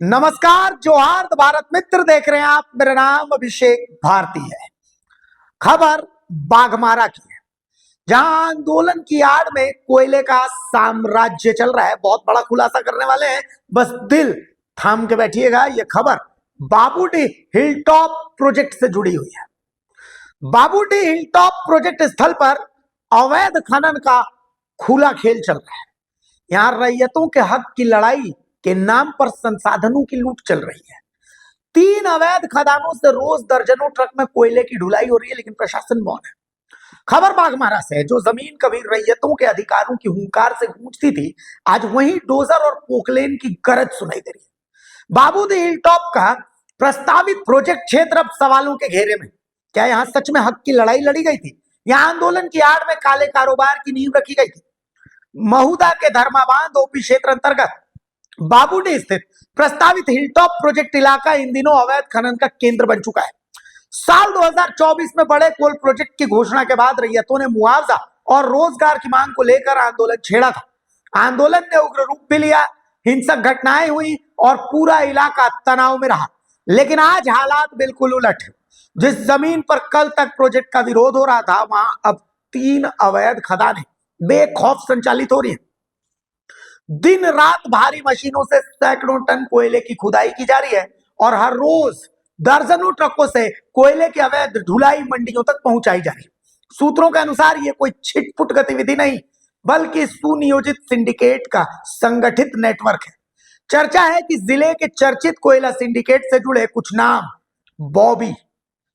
नमस्कार, जोहार भारत मित्र देख रहे हैं आप। मेरा नाम अभिषेक भारती है। खबर बाघमारा की है, जहां आंदोलन की आड़ में कोयले का साम्राज्य चल रहा है। बहुत बड़ा खुलासा करने वाले हैं, बस दिल थाम के बैठिएगा। यह खबर बाबूडी हिलटॉप प्रोजेक्ट से जुड़ी हुई है। बाबूडी हिलटॉप प्रोजेक्ट स्थल पर अवैध खनन का खुला खेल चल रहा है। यहां रैयतों के हक की लड़ाई के नाम पर संसाधनों की लूट चल रही है। 3 अवैध खदानों से रोज दर्जनों ट्रक में कोयले की ढुलाई हो रही है, लेकिन प्रशासन मौन है। खबर बाघमारा से है, जो जमीन कभी रैयतों के अधिकारों की हुंकार से गूंजती थी, आज वहीं डोजर और पोकलेन की गरज सुनाई दे रही है। बाबूदी हिलटॉप का प्रस्तावित प्रोजेक्ट क्षेत्र अब सवालों के घेरे में। क्या यहां सच में हक की लड़ाई लड़ी गई थी, या आंदोलन की आड़ में काले कारोबार की नींव रखी गई थी? महुदा के धर्माबांध ओपी क्षेत्र अंतर्गत बाबूडी स्थित प्रस्तावित हिलटॉप प्रोजेक्ट इलाका इन दिनों अवैध खनन का केंद्र बन चुका है। साल 2024 में बड़े कोल प्रोजेक्ट की घोषणा के बाद रैयतों ने मुआवजा और रोजगार की मांग को लेकर आंदोलन छेड़ा था। आंदोलन ने उग्र रूप भी लिया, हिंसक घटनाएं हुई और पूरा इलाका तनाव में रहा। लेकिन आज हालात बिल्कुल उलट है। जिस जमीन पर कल तक प्रोजेक्ट का विरोध हो रहा था, वहां अब 3 अवैध खदानें बेखौफ संचालित हो रही है। दिन रात भारी मशीनों से सैकड़ों टन कोयले की खुदाई की जा रही है और हर रोज दर्जनों ट्रकों से कोयले की अवैध ढुलाई मंडियों तक पहुंचाई जा रही है। सूत्रों के अनुसार यह कोई छिटपुट गतिविधि नहीं, बल्कि सुनियोजित सिंडिकेट का संगठित नेटवर्क है। चर्चा है कि जिले के चर्चित कोयला सिंडिकेट से जुड़े कुछ नाम बॉबी,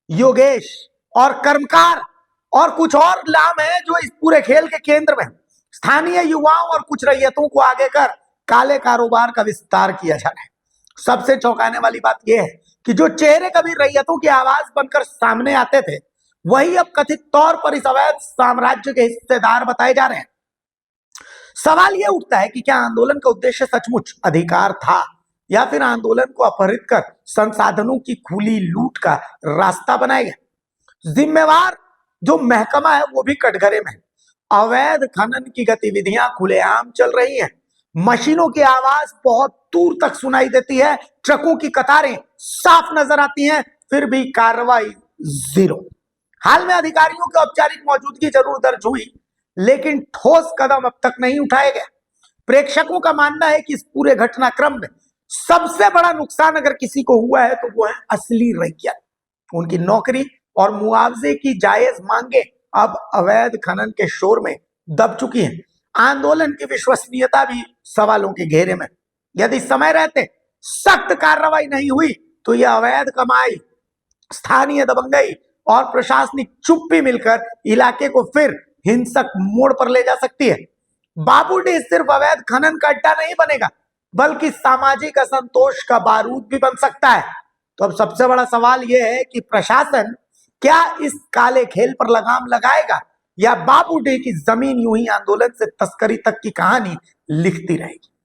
योगेश और कर्मकार और कुछ और नाम है जो इस पूरे खेल के केंद्र में है। स्थानीय युवाओं और कुछ रैयतों को आगे कर काले कारोबार का विस्तार किया जा रहा है। सबसे चौंकाने वाली बात यह है कि जो चेहरे कभी रैयतों की आवाज बनकर सामने आते थे, वही अब कथित तौर पर इस अवैध साम्राज्य के हिस्सेदार बताए जा रहे हैं। सवाल यह उठता है कि क्या आंदोलन का उद्देश्य सचमुच अधिकार था, या फिर आंदोलन को अपहरित कर संसाधनों की खुली लूट का रास्ता बनाया गया? जिम्मेवार जो महकमा है वो भी कटघरे में है। अवैध खनन की गतिविधियां खुलेआम चल रही हैं। मशीनों की आवाज बहुत दूर तक सुनाई देती है, ट्रकों की कतारें साफ नजर आती हैं, फिर भी कार्रवाई जीरो। हाल में अधिकारियों की औपचारिक मौजूदगी जरूर दर्ज हुई, लेकिन ठोस कदम अब तक नहीं उठाया गया। प्रेक्षकों का मानना है कि इस पूरे घटनाक्रम में सबसे बड़ा नुकसान अगर किसी को हुआ है तो वो है असली रैयत। उनकी नौकरी और मुआवजे की जायज मांगे अब अवैध खनन के शोर में दब चुकी है। आंदोलन की विश्वसनीयता भी सवालों के घेरे में। यदि समय रहते सख्त कार्रवाई नहीं हुई तो यह अवैध कमाई, स्थानीय दबंगई और प्रशासनिक चुप्पी मिलकर इलाके को फिर हिंसक मोड़ पर ले जा सकती है। बाबूडी सिर्फ अवैध खनन का अड्डा नहीं बनेगा, बल्कि सामाजिक असंतोष का बारूद भी बन सकता है। तो अब सबसे बड़ा सवाल यह है कि प्रशासन क्या इस काले खेल पर लगाम लगाएगा, या बाबूडी की जमीन यूं ही आंदोलन से तस्करी तक की कहानी लिखती रहेगी?